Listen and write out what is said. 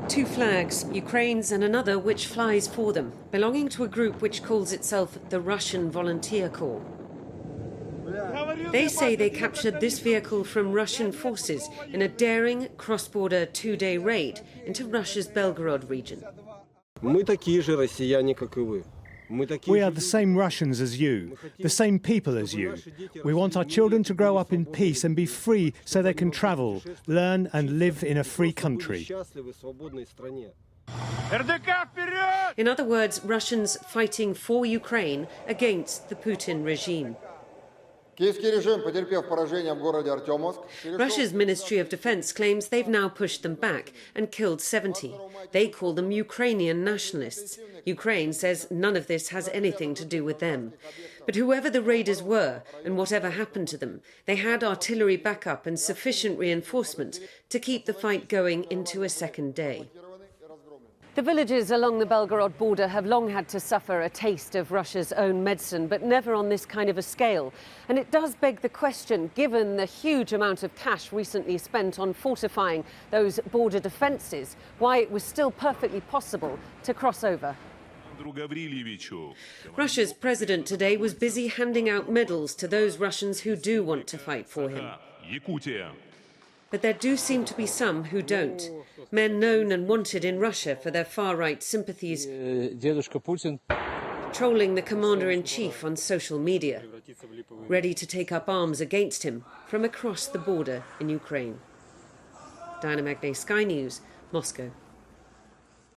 Two flags, Ukraine's and another which flies for them, belonging to a group which calls itself the Russian Volunteer Corps. They say they captured this vehicle from Russian forces in a daring cross-border two-day raid into Russia's Belgorod region. We are the same Russians as you, the same people as you. We want our children to grow up in peace and be free so they can travel, learn and live in a free country. In other words, Russians fighting for Ukraine against the Putin regime. Russia's Ministry of Defense claims they've now pushed them back and killed 70. They call them Ukrainian nationalists. Ukraine says none of this has anything to do with them. But whoever the raiders were and whatever happened to them, they had artillery backup and sufficient reinforcement to keep the fight going into a second day. The villages along the Belgorod border have long had to suffer a taste of Russia's own medicine, but never on this kind of a scale. And it does beg the question, given the huge amount of cash recently spent on fortifying those border defences, why it was still perfectly possible to cross over. Russia's president today was busy handing out medals to those Russians who do want to fight for him. But there do seem to be some who don't. Men known and wanted in Russia for their far-right sympathies, trolling the commander-in-chief on social media, ready to take up arms against him from across the border in Ukraine. Diana Magnay, Sky News, Moscow.